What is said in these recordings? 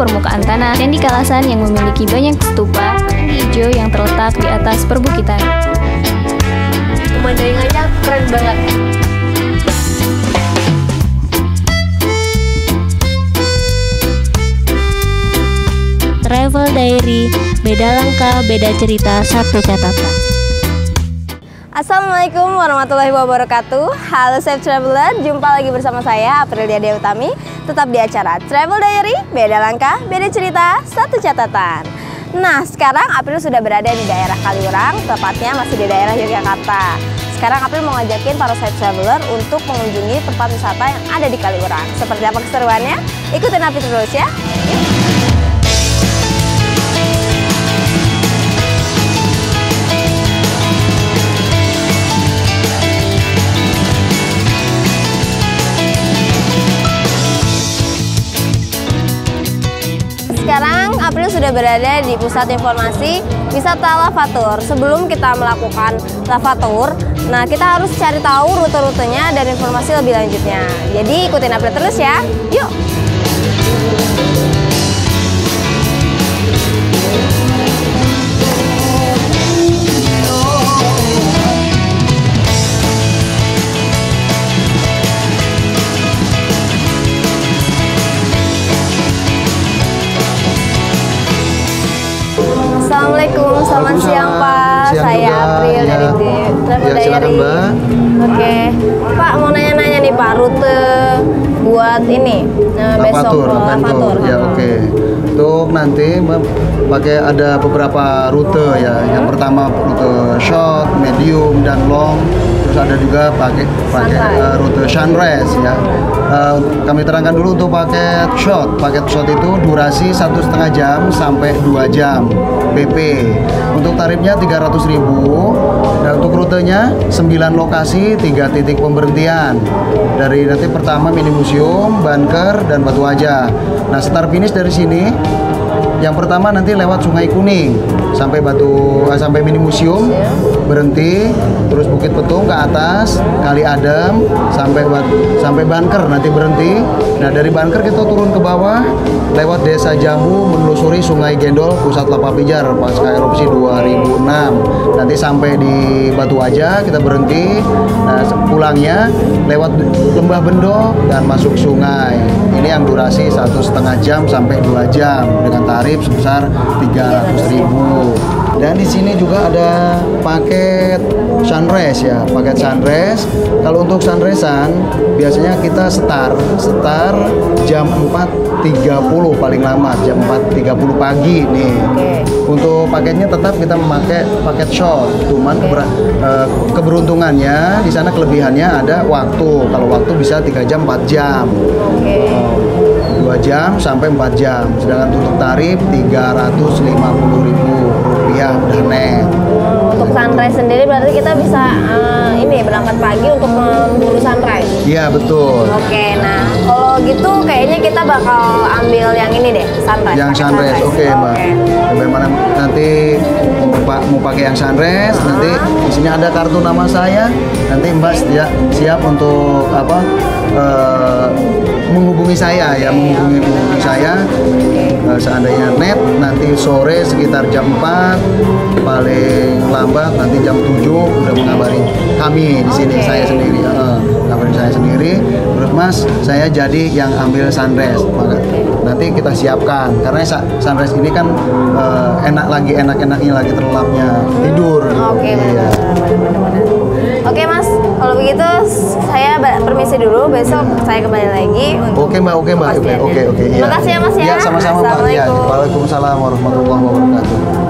permukaan tanah dan di kawasan yang memiliki banyak stupa hijau yang terletak di atas perbukitan. Pemandangannya keren banget. Travel Diary, beda langkah, beda cerita, satu catatan. Assalamualaikum warahmatullahi wabarakatuh. Halo Safe Traveler, jumpa lagi bersama saya Aprilia Dewi Utami. Tetap di acara Travel Diary, beda langkah, beda cerita, satu catatan. Nah, sekarang April sudah berada di daerah Kaliurang, tepatnya masih di daerah Yogyakarta. Sekarang April mau ngajakin para Safe Traveler untuk mengunjungi tempat wisata yang ada di Kaliurang. Seperti apa keseruannya? Ikutin April terus ya. Sekarang April sudah berada di pusat informasi wisata Lavatur. Sebelum kita melakukan Lavatur, nah kita harus cari tahu rute-rutenya dan informasi lebih lanjutnya. Jadi ikutin April terus ya. Yuk! Assalamualaikum, selamat siang Pak. Saya April dari Travel Diary. Oke, Pak mau nanya-nanya nih Pak, rute buat ini besok Lavatur. Ya oke. Untuk nanti pakai ada beberapa rute ya. Yang pertama rute short, medium dan long. Terus ada juga pakai rute sunrise ya. Kami terangkan dulu untuk paket short. Paket short itu durasi 1,5 jam sampai 2 jam PP. Untuk tarifnya 300.000. Dan untuk rutenya 9 lokasi, 3 titik pemberhentian. Dari nanti pertama mini museum, bunker dan Batu Aja. Nah, start finish dari sini. Yang pertama nanti lewat Sungai Kuning sampai sampai mini museum, berhenti, terus Bukit Petung ke atas, Kali Adem sampai bunker nanti berhenti. Nah, dari bunker kita turun ke bawah lewat Desa Jambu menelusuri Sungai Gendol Pusat Lapa Pijar pasca erupsi 2006. Nanti sampai di Batu Aja kita berhenti. Nah, pulangnya lewat Lembah Bendo dan masuk sungai. Ini yang durasi 1,5 jam sampai 2 jam dengan tarif sebesar 300.000. Dan di sini juga ada paket sunrise ya, paket sunrise. Kalau untuk sunrisean biasanya kita start jam 4.30 paling lama, jam 4.30 pagi nih. Untuk paketnya tetap kita memakai paket short, cuman keberuntungannya di sana kelebihannya ada waktu. Kalau waktu bisa 3 jam 4 jam. 2 jam sampai 4 jam. Sedangkan untuk tarif 350.000 rupiah udah net. Untuk sunrise sendiri berarti kita bisa berangkat pagi untuk memburu sunrise. Iya betul. Oke, nah kalau gitu kayaknya kita bakal ambil yang ini deh, sunrise. Yang sunrise, oke Mbak. Bagaimana nanti mau pakai yang sunrise? Nanti di sini ada kartu nama saya. Nanti Mbak siap untuk menghubungi saya ya, menghubungi saya. Seandainya net nanti sore sekitar jam 4, paling lambat nanti jam 7 udah mengabari kami di sini. Saya sendiri ngabarin saya sendiri. Terus Mas, saya jadi yang ambil sunrise. Nanti kita siapkan karena sunrise ini kan enak-enaknya lagi terlelapnya tidur. Benar. Oke Mas, kalau begitu saya permisi dulu, besok saya kembali lagi untuk Oke Mbak. Oke. Terima kasih ya Mas ya. Ya, sama-sama Mbak. Ya, Waalaikumsalam warahmatullahi wabarakatuh.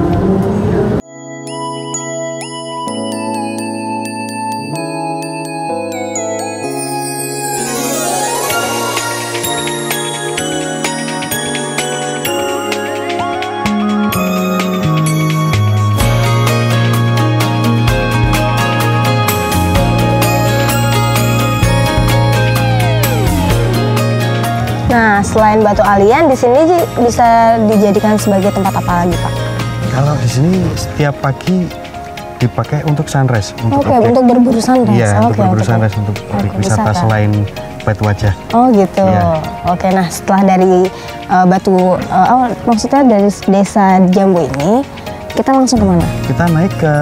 Nah, selain Batu Alian, di sini bisa dijadikan sebagai tempat apa lagi, Pak? Kalau di sini setiap pagi dipakai untuk sunrise. Untuk berburu sunrise. Iya, untuk berburu sunrise, untuk objek wisata selain batu wajah. Oh gitu. Iya. Oke, nah setelah dari maksudnya dari desa Jambu ini, kita langsung kemana? Kita naik ke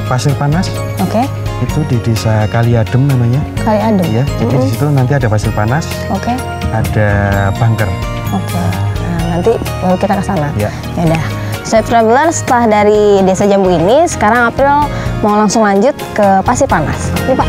Pasir Panas. Oke. Itu di desa Kaliadem namanya. Kaliadem. Ya, jadi di situ nanti ada pasir panas. Oke. Ada bunker. Oke. Nah, nanti baru kita ke sana. Ya. Yaudah. Safe Traveler, setelah dari desa Jambu ini, sekarang April mau langsung lanjut ke Pasir Panas. Yuk Pak.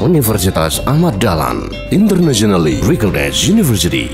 Universitas Ahmad Dahlan Internationally Recognized University.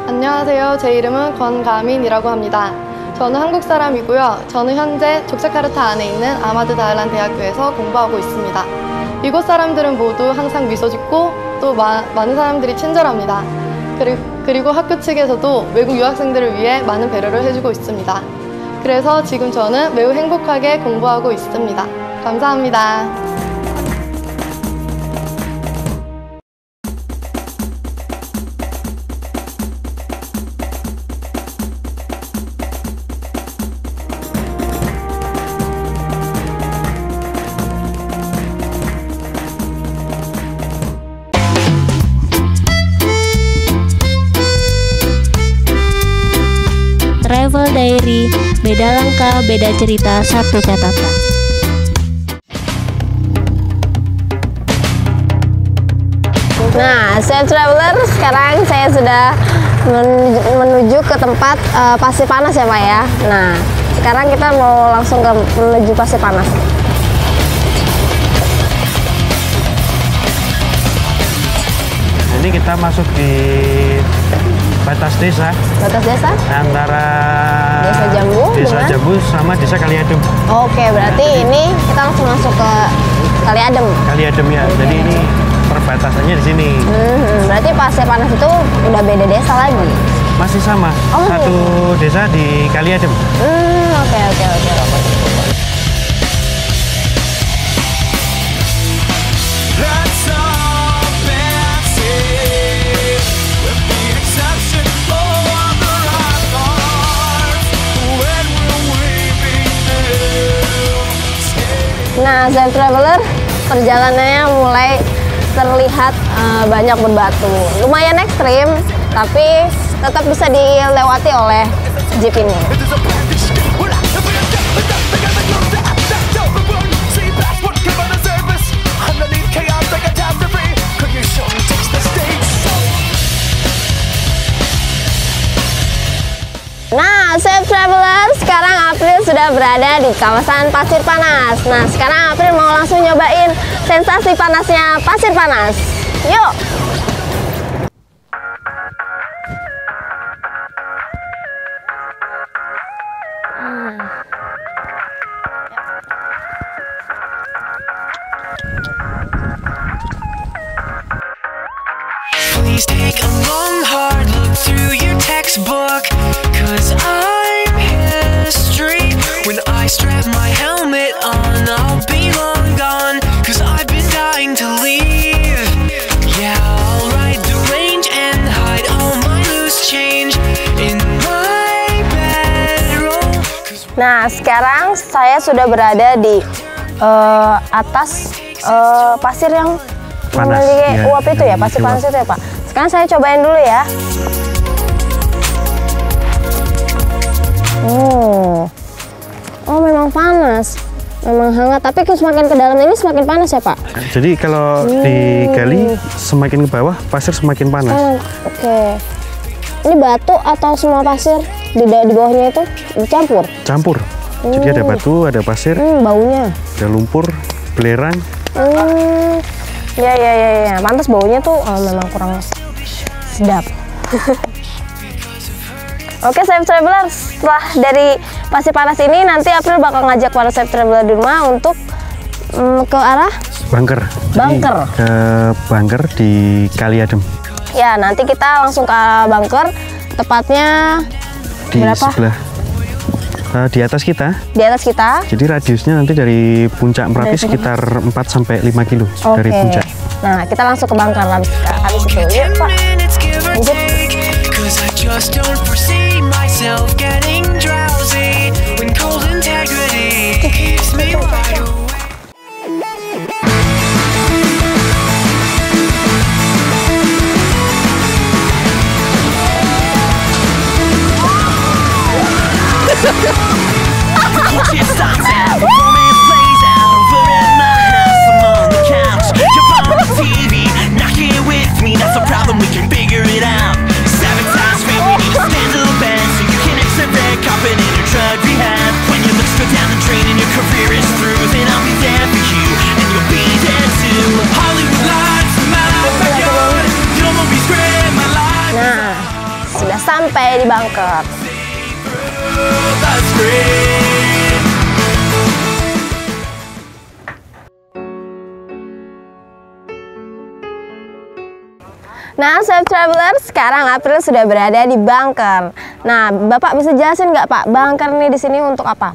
안녕하세요. 제 이름은 권가민이라고 합니다. 저는 한국 사람이고요. 저는 현재 족자카르타 안에 있는 아마드 다알란 대학교에서 공부하고 있습니다. 이곳 사람들은 모두 항상 미소 짓고 또 많은 사람들이 친절합니다. 그리고 학교 측에서도 외국 유학생들을 위해 많은 배려를 해주고 있습니다. 그래서 지금 저는 매우 행복하게 공부하고 있습니다. 감사합니다. Travel Diary, beda langkah, beda cerita, satu catatan. Nah, Safe Traveler, sekarang saya sudah menuju ke tempat Pasir Panas ya Pak ya. Nah, sekarang kita mau langsung menuju Pasir Panas. Ini kita masuk di batas desa. Batas desa? Antara Desa Jambu dengan? Jambu sama desa Kaliadem. Oke, berarti ini kita langsung masuk ke Kaliadem. Kaliadem ya. Jadi ini perbatasannya di sini. Berarti Pasir Panas itu udah beda desa lagi. Masih sama. Oh, satu desa di Kaliadem. Oke. Nah, Safe Traveler, perjalanannya mulai terlihat banyak berbatu. Lumayan ekstrim, tapi tetap bisa dilewati oleh jeep ini. Nah, Safe Traveler, sekarang April sudah berada di kawasan Pasir Panas. Nah, sekarang April mau langsung nyobain sensasi panasnya Pasir Panas. Yuk! Please take a long hard look through your textbook, 'cause I'm history. When I strap my helmet on, I'll be long gone, 'cause I've been dying to leave. Yeah, I'll ride the range and hide all my loose change in my bedroll. Nah, sekarang saya sudah berada di atas pasir yang Panas, memiliki ya, uap itu ya, yang pasir memiliki panas uap. itu ya Pak. Sekarang saya cobain dulu ya. Oh memang panas, memang hangat. Tapi semakin ke dalam ini semakin panas ya Pak? Jadi kalau digali semakin ke bawah pasir semakin panas. Oke. Ini batu atau semua pasir di bawahnya itu dicampur? Campur. Jadi ada batu, ada pasir, Baunya. ada lumpur, belerang. Ya. Pantas baunya tuh memang kurang sedap. Oke, Safe Traveler, setelah dari pasir panas ini nanti April bakal ngajak para Safe Traveler di rumah untuk ke arah Bunker. bunker. Ke bunker di Kali Adem. Ya, nanti kita langsung ke bunker, tepatnya Di berapa? sebelah di atas kita. Di atas kita. Jadi radiusnya nanti dari puncak Merapi Dari sekitar 4 sampai 5 kilo dari Oke. puncak. Nah, kita langsung ke bunker habis itu. Yuk, Pak. Minutes give or Lanjut. take, 'cause I just don't foresee myself getting drowsy when cold integrity keeps me wide awake. Nah, sudah sampai di bunker. That's great. Nah, Safe Traveler, sekarang April sudah berada di bunker. Nah, Bapak bisa jelasin nggak Pak, bunker ini di sini untuk apa?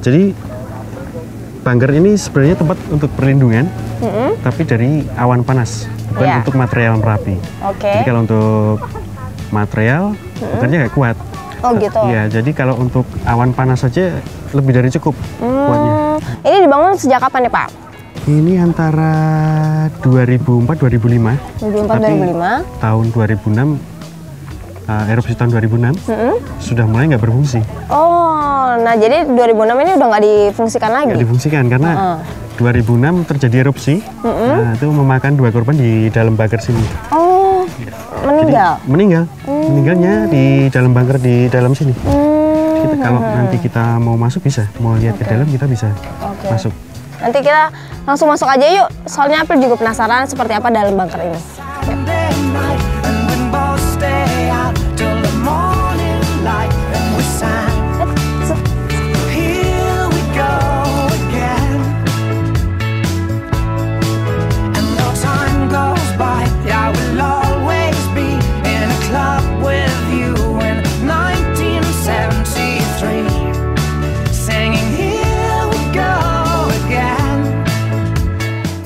Jadi bunker ini sebenarnya tempat untuk perlindungan, tapi dari awan panas, bukan Ya. untuk material Merapi. Oke. Jadi kalau untuk material, bukannya nggak kuat. Oh gitu. Iya, jadi kalau untuk awan panas saja lebih dari cukup kuatnya. Ini dibangun sejak kapan nih Pak? Ini antara 2004-2005. 2004-2005. Tahun 2006, erupsi tahun 2006, sudah mulai nggak berfungsi. Oh, nah jadi 2006 ini udah nggak difungsikan lagi? Nggak difungsikan karena 2006 terjadi erupsi, nah, itu memakan 2 korban di dalam bunker sini. Oh, meninggal? Jadi, meninggalnya di dalam bunker di dalam sini. Kalau nanti kita mau masuk bisa, mau lihat ke dalam kita bisa masuk. Nanti kita langsung masuk aja yuk, soalnya April juga penasaran seperti apa dalam bunker ini.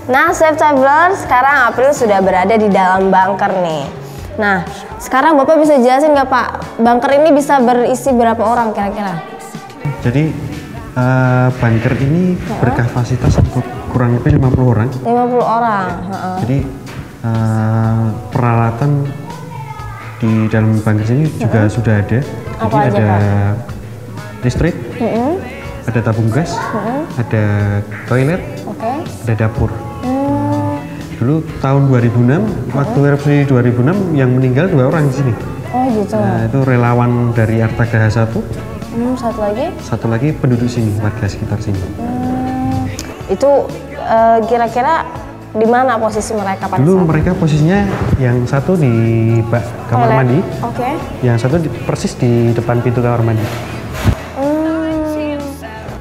Nah, Safe Traveler, sekarang April sudah berada di dalam bunker nih. Nah, sekarang Bapak bisa jelasin nggak Pak, bunker ini bisa berisi berapa orang kira-kira? Jadi bunker ini berkapasitas untuk kurang lebih 50 orang. 50 orang. Jadi peralatan di dalam bunker sini juga sudah ada. Apa Jadi aja, ada Pak? listrik, ada tabung gas, ada toilet, ada dapur. Dulu tahun 2006, waktu erupsi 2006 yang meninggal 2 orang di sini. Oh gitu. Nah, itu relawan dari Arta Gaha 1, Satu lagi? satu lagi penduduk sini, warga sekitar sini. Itu kira-kira di mana posisi mereka pada Dulu saat mereka posisinya yang satu di kamar toilet? mandi, Oke. yang satu persis di depan pintu kamar mandi.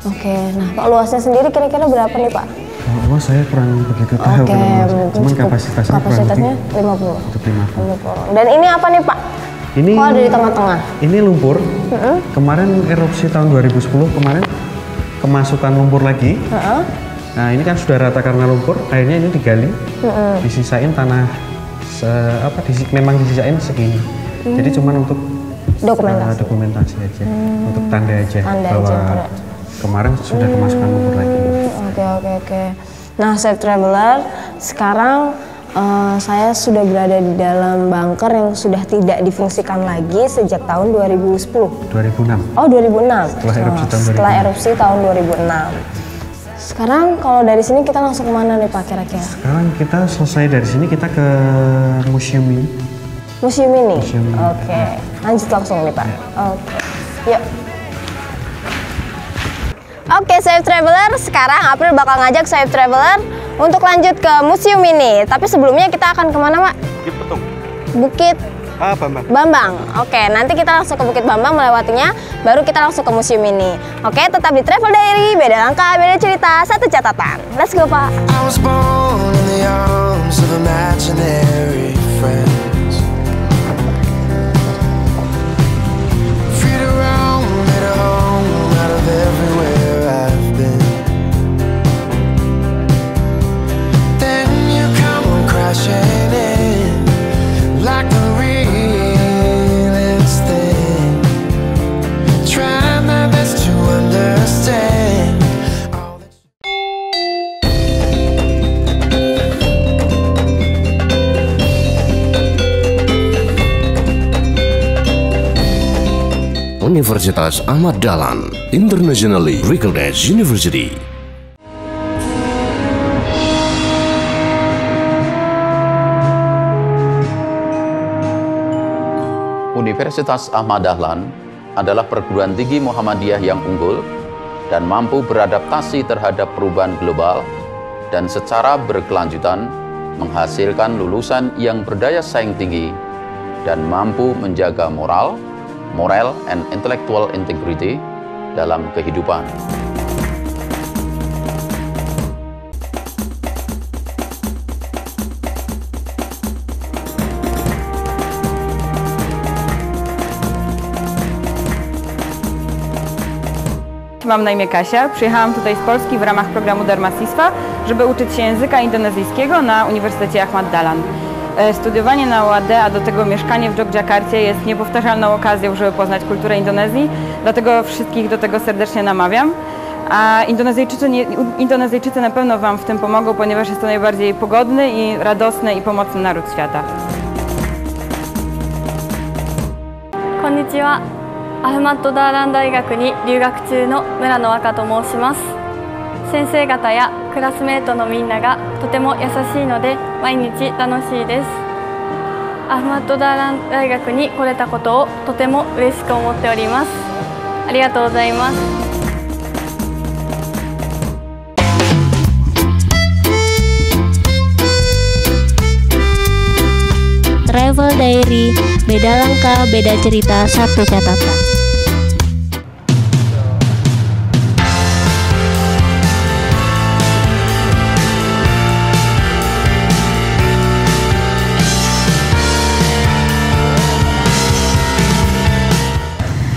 Oke, nah Pak luasnya sendiri kira-kira berapa nih Pak? Oh, saya kurang begitu tahu. Cuman kapasitasnya 50. Untuk 50. Dan ini apa nih Pak? Ini kok ada di tengah-tengah? Ini lumpur. Kemarin erupsi tahun 2010 kemarin kemasukan lumpur lagi. Nah ini kan sudah rata karena lumpur, akhirnya ini digali, disisain tanah, memang disisain segini. Jadi cuman untuk dokumentasi aja, untuk tanda aja bahwa kemarin sudah kemasukan lumpur lagi. Oke. Nah, Safe Traveler, sekarang saya sudah berada di dalam bunker yang sudah tidak difungsikan lagi sejak tahun 2010. 2006. Oh, 2006. Setelah erupsi tahun 2006. Sekarang kalau dari sini kita langsung kemana nih Pak kira-kira? Sekarang kita selesai dari sini kita ke museum ini. Museum ini? Oke. Lanjut langsung nih Pak. Oke. Yuk. Oke, Safe Traveler, sekarang April bakal ngajak Safe Traveler untuk lanjut ke museum ini. Tapi sebelumnya kita akan kemana, Mak? Bukit Petung. Bukit Bambang. Oke, nanti kita langsung ke Bukit Bambang melewatinya, baru kita langsung ke museum ini. Oke, tetap di Travel Diary, beda langkah, beda cerita, satu catatan. Let's go, Pak. I was born in the arms of imaginary friends. Free to roam, made a home out of everywhere I've been. Then you come crashing in like the realest thing. Try my best to understand. Universitas Ahmad Dahlan, internationally recognized university. Universitas Ahmad Dahlan adalah perguruan tinggi Muhammadiyah yang unggul dan mampu beradaptasi terhadap perubahan global dan secara berkelanjutan menghasilkan lulusan yang berdaya saing tinggi dan mampu menjaga moral and intellectual integrity dalam kehidupan. Mam na imię Kasia. Przyjechałam tutaj z Polski w ramach programu Dharmasistwa, żeby uczyć się języka indonezyjskiego na Uniwersytecie Ahmad Dahlan. Studiowanie na UAD, a do tego mieszkanie w Jogjakarcie jest niepowtarzalną okazją, żeby poznać kulturę Indonezji, dlatego wszystkich do tego serdecznie namawiam. A Indonezyjczycy na pewno Wam w tym pomogą, ponieważ jest to najbardziej pogodny i radosny i pomocny naród świata. Konnichiwa. アフマッドダーラン大学に留学中の村野若と申します。先生方やクラスメートのみんながとても優しいので毎日楽しいです。アフマッドダーラン大学に来れたことをとても嬉しく思っております。ありがとうございます。Travel Diary, beda langkah, beda cerita, satu catatan.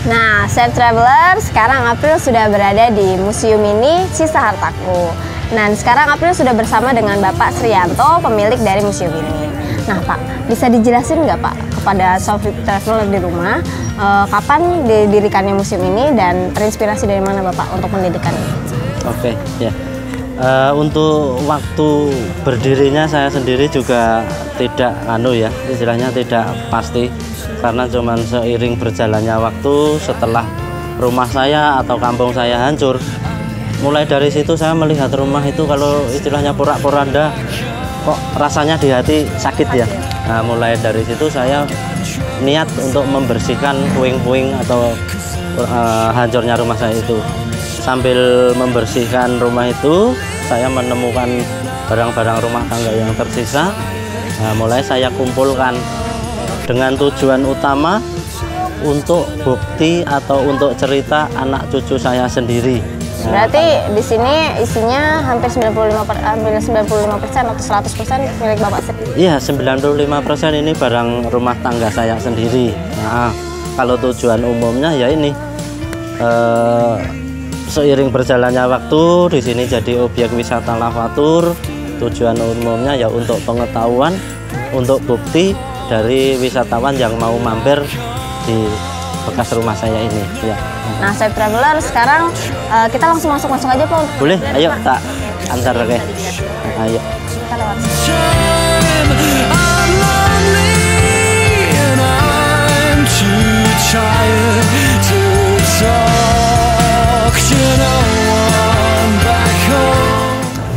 Nah, Safe Traveler, sekarang April sudah berada di museum ini, Sisa Hartaku. Nah, sekarang April sudah bersama dengan Bapak Srianto, pemilik dari museum ini. Nah Pak, bisa dijelasin nggak Pak kepada Sofi Traveler di rumah kapan didirikannya museum ini dan terinspirasi dari mana Bapak untuk mendirikannya? Oke, ya. Untuk waktu berdirinya saya sendiri juga tidak istilahnya tidak pasti karena cuman seiring berjalannya waktu setelah rumah saya atau kampung saya hancur. Mulai dari situ saya melihat rumah itu kalau istilahnya porak-poranda kok rasanya di hati sakit ya. Nah, mulai dari situ saya niat untuk membersihkan puing-puing atau hancurnya rumah saya itu. Sambil membersihkan rumah itu, saya menemukan barang-barang rumah tangga yang tersisa. Nah, mulai saya kumpulkan dengan tujuan utama untuk bukti atau untuk cerita anak cucu saya sendiri. Berarti di sini isinya hampir 95% atau 100% milik Bapak sendiri. Iya, 95% ini barang rumah tangga saya sendiri. Nah, kalau tujuan umumnya ya ini seiring berjalannya waktu di sini jadi objek wisata lavatur. Tujuan umumnya ya untuk pengetahuan, untuk bukti dari wisatawan yang mau mampir di bekas rumah saya ini. Ya. Nah, Safe Traveler, sekarang kita langsung masuk aja Pak. Boleh, ayo tak antar ke. Ayo. Kita lewat.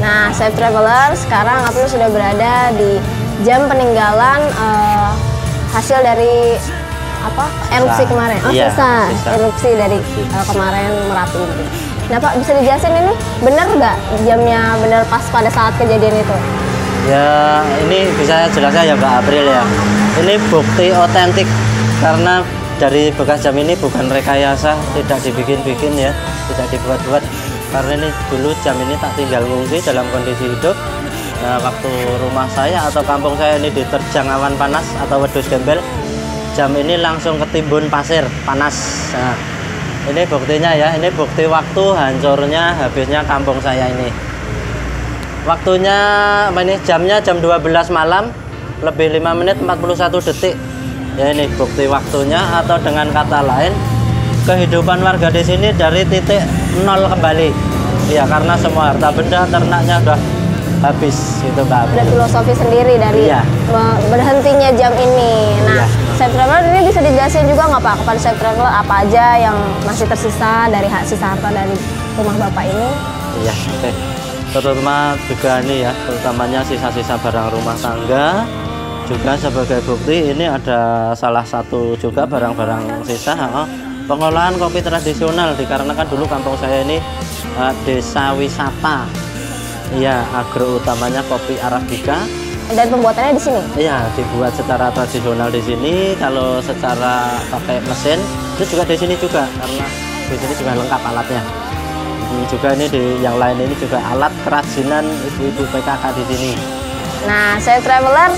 Nah, Safe Traveler, sekarang April sudah berada di jam peninggalan hasil dari erupsi kemarin. Sisa erupsi dari kemarin Merapi gitu. Nah Pak, bisa dijelasin ini benar nggak jamnya benar pas pada saat kejadian itu? Ya, ini bisa jelasnya ya Mbak April ya. Ini bukti otentik karena dari bekas jam ini bukan rekayasa, tidak dibikin-bikin ya, tidak dibuat-buat. Karena ini dulu jam ini tak tinggal ngungsi dalam kondisi hidup. Nah, waktu rumah saya atau kampung saya ini diterjang awan panas atau wedhus gembel, jam ini langsung ketimbun pasir panas. Nah, ini buktinya ya, ini bukti waktu hancurnya habisnya kampung saya ini. Waktunya ini jamnya jam 12 malam lebih 5 menit 41 detik. Ya ini bukti waktunya, atau dengan kata lain kehidupan warga di sini dari titik nol kembali. Ya, karena semua harta benda ternaknya udah habis gitu Mbak. Ada filosofi sendiri dari berhentinya jam ini. Nah, Safe Traveler ini bisa dijelasin juga nggak Pak kepada Safe Traveler apa aja yang masih tersisa dari sisa harta dari rumah Bapak ini? Iya, oke. Terutama juga ini ya, terutamanya sisa-sisa barang rumah tangga. Juga sebagai bukti ini ada salah satu juga barang-barang sisa pengolahan kopi tradisional, dikarenakan dulu kampung saya ini desa wisata. Iya, agro utamanya kopi Arabica. Dan pembuatannya di sini? Iya, dibuat secara tradisional di sini. Kalau secara pakai mesin itu juga di sini juga, karena di sini juga lengkap alatnya. Ini juga ini yang lain ini juga alat kerajinan ibu-ibu PKK di sini. Nah, Safe Traveler,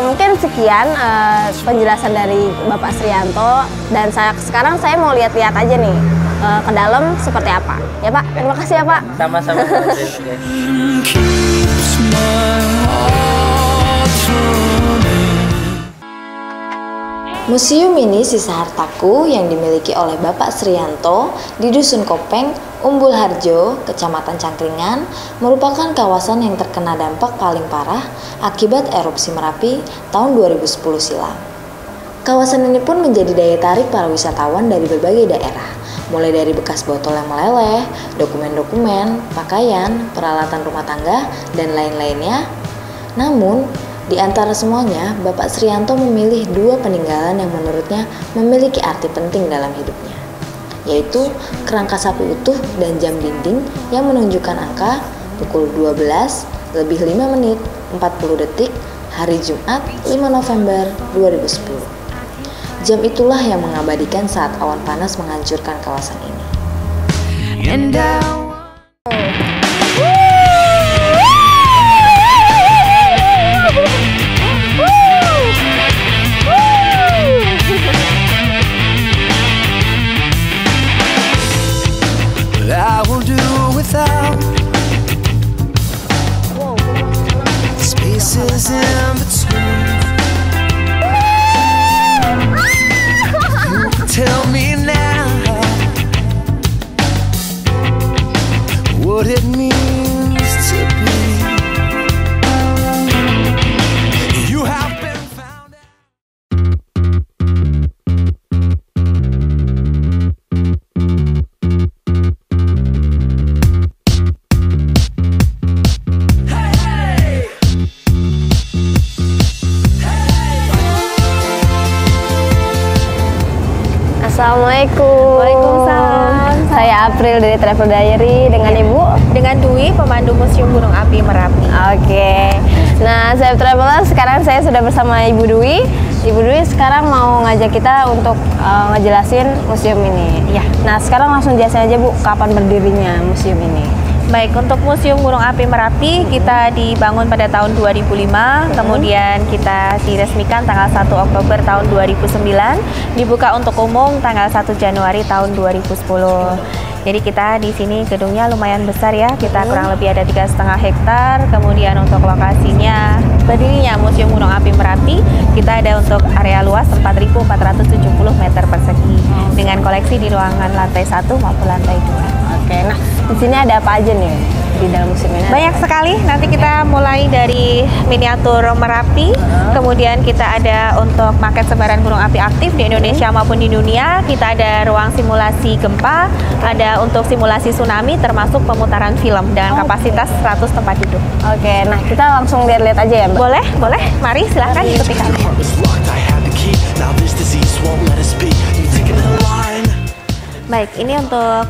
mungkin sekian penjelasan dari Bapak Srianto, dan sekarang saya mau lihat-lihat aja nih ke dalam seperti apa. Ya Pak, terima kasih ya Pak. Sama-sama. Museum ini sisa hartaku yang dimiliki oleh Bapak Srianto di Dusun Kopeng, Umbul Harjo, Kecamatan Cangkringan, merupakan kawasan yang terkena dampak paling parah akibat erupsi Merapi tahun 2010 silam. Kawasan ini pun menjadi daya tarik para wisatawan dari berbagai daerah, mulai dari bekas botol yang meleleh, dokumen-dokumen, pakaian, peralatan rumah tangga, dan lain-lainnya. Namun, di antara semuanya, Bapak Srianto memilih 2 peninggalan yang menurutnya memiliki arti penting dalam hidupnya, yaitu kerangka sapi utuh dan jam dinding yang menunjukkan angka pukul 12 lebih 5 menit 40 detik hari Jumat 5 November 2010. Jam itulah yang mengabadikan saat awan panas menghancurkan kawasan ini. I will do without spaces in between. Tell me now what it means to be. You have been found. Assalamualaikum. Waalaikumsalam. Saya April dari Travel Diary dengan Ibu. Dengan Dwi, pemandu Museum Gunung Api Merapi. Oke. Nah, Safe Traveler, sekarang saya sudah bersama Ibu Dwi Ibu Dwi sekarang mau ngajak kita untuk ngejelasin museum ini. Ya. Nah, sekarang langsung jelasin aja Bu, kapan berdirinya museum ini? Baik, untuk Museum Gunung Api Merapi kita dibangun pada tahun 2005, kemudian kita diresmikan tanggal 1 Oktober tahun 2009, dibuka untuk umum tanggal 1 Januari tahun 2010. Jadi kita di sini gedungnya lumayan besar ya, kita kurang lebih ada 3,5 hektar. Kemudian untuk lokasinya berdirinya Museum Gunung Api Merapi, kita ada untuk area luas 4.470 meter persegi dengan koleksi di ruangan lantai 1 maupun lantai 2. Oke, nah di sini ada apa aja nih di dalam museum ini? Banyak sekali. Nanti kita mulai dari miniatur Merapi, kemudian kita ada untuk maket sebaran gunung api aktif di Indonesia maupun di dunia. Kita ada ruang simulasi gempa, ada untuk simulasi tsunami, termasuk pemutaran film dengan kapasitas 100 tempat duduk. Oke, nah kita langsung lihat-lihat aja ya Mbak. Boleh, boleh. Mari silahkan ikuti kami. Baik, ini untuk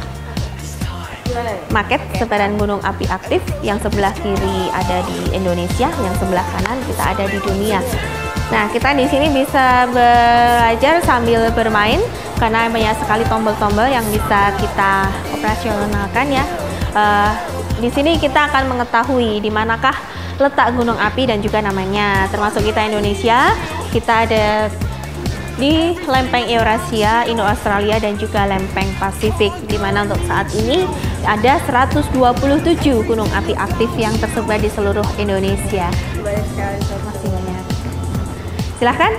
maket sebaran gunung api aktif. Yang sebelah kiri ada di Indonesia, yang sebelah kanan kita ada di dunia. Nah, kita di sini bisa belajar sambil bermain karena banyak sekali tombol-tombol yang bisa kita operasionalkan ya. Di sini kita akan mengetahui di manakah letak gunung api dan juga namanya. Termasuk kita Indonesia, kita ada di lempeng Eurasia, Indo-Australia dan juga lempeng Pasifik, di mana untuk saat ini ada 127 gunung api aktif yang tersebar di seluruh Indonesia. Banyak sekali informasi banyak. Silahkan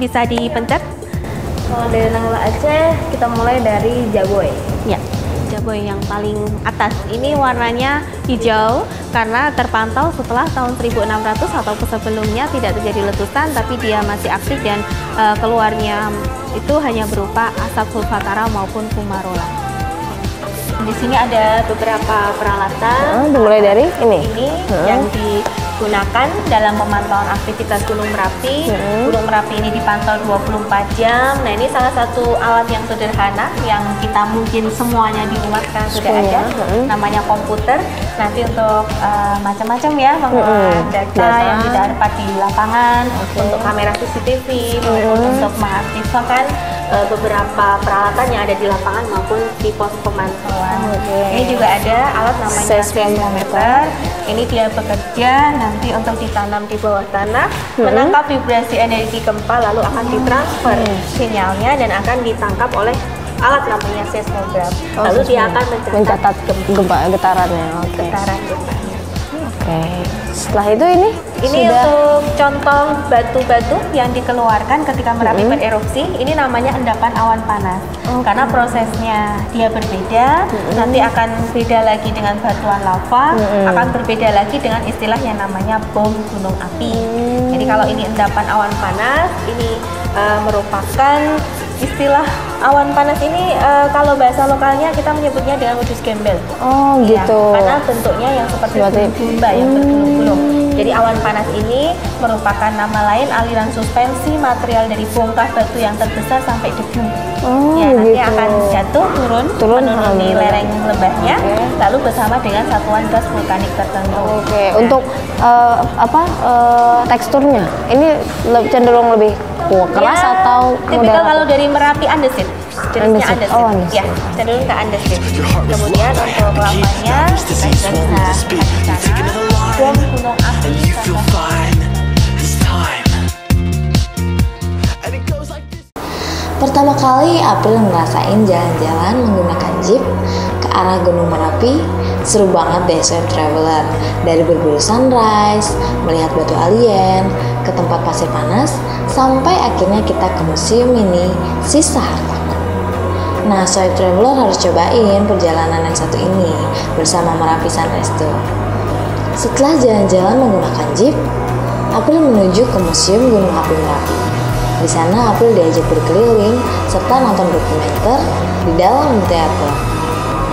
bisa dipencet. Kalau dari Nangla Aceh kita mulai dari Jaboy. Ya, Jaboy yang paling atas. Ini warnanya hijau karena terpantau setelah tahun 1600 atau sebelumnya tidak terjadi letusan, tapi dia masih aktif dan keluarnya itu hanya berupa asap sulfatara maupun fumarola. Di sini ada beberapa peralatan. Dimulai dari ini. Yang digunakan dalam pemantauan aktivitas Gunung Merapi. Gunung Merapi ini dipantau 24 jam. Nah, ini salah satu alat yang sederhana yang kita mungkin semuanya di rumah sekarang sudah ada. Namanya komputer. Nanti untuk macam-macam ya, data yang tidak dapat di lapangan, untuk kamera CCTV, maupun untuk mengaktifkan beberapa peralatan yang ada di lapangan maupun di pos pemantauan. Ini juga ada alat namanya seismometer. Ini dia bekerja nanti untuk ditanam di bawah tanah, menangkap vibrasi energi gempa, lalu akan ditransfer sinyalnya dan akan ditangkap oleh alat namanya seismograf. Lalu dia akan mencatat gempa getarannya. Getaran gempanya. Setelah itu ini untuk contoh batu-batu yang dikeluarkan ketika Merapi bererupsi. Ini namanya endapan awan panas. Karena prosesnya dia berbeda, nanti akan beda lagi dengan batuan lava, akan berbeda lagi dengan istilah yang namanya bom gunung api. Jadi kalau ini endapan awan panas, ini merupakan istilah awan panas ini kalau bahasa lokalnya kita menyebutnya dengan modus gembel. Gitu. Karena bentuknya yang seperti gumba yang bergulung-gulung. Jadi awan panas ini merupakan nama lain aliran suspensi material dari bongkah batu yang terbesar sampai debu. Nanti akan jatuh turun menuruni lereng lembahnya, lalu bersama dengan satuan gas vulkanik tertentu. Untuk teksturnya ini cenderung lebih keras atau tipikal kalau dari Merapi andesit, jenisnya andesit. Ya, cenderung ke andesit. Kemudian untuk lavanya kita juga bisa bom gunung api. Pertama kali April ngerasain jalan-jalan menggunakan jeep ke arah Gunung Merapi. Seru banget deh Soul Traveler. Dari berburu sunrise, melihat batu alien, ke tempat pasir panas, sampai akhirnya kita ke museum ini, Sisa Hartaku. Nah, Soul Traveler harus cobain perjalanan yang satu ini bersama Merapi Sunrise Tour. Setelah jalan-jalan menggunakan jeep, April menuju ke Museum Gunung Api Merapi. Di sana April diajak berkeliling serta nonton dokumenter di dalam teater.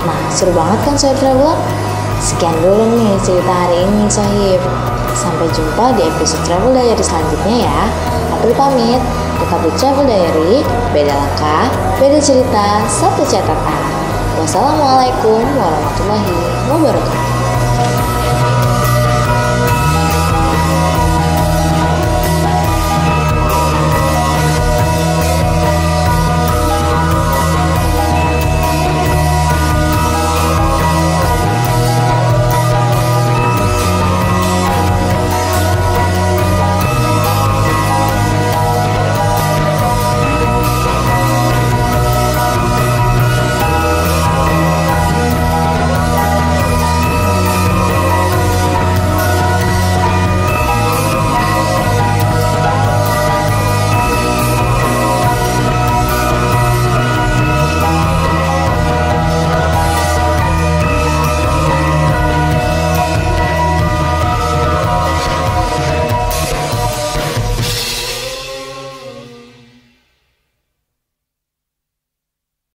Nah, seru banget kan Sohib Traveler? Sekian dulu nih cerita hari ini Sohib. Sampai jumpa di episode Travel Diary selanjutnya ya. April pamit. Tetap di Travel Diary, beda langkah, beda cerita, satu catatan. Wassalamualaikum warahmatullahi wabarakatuh.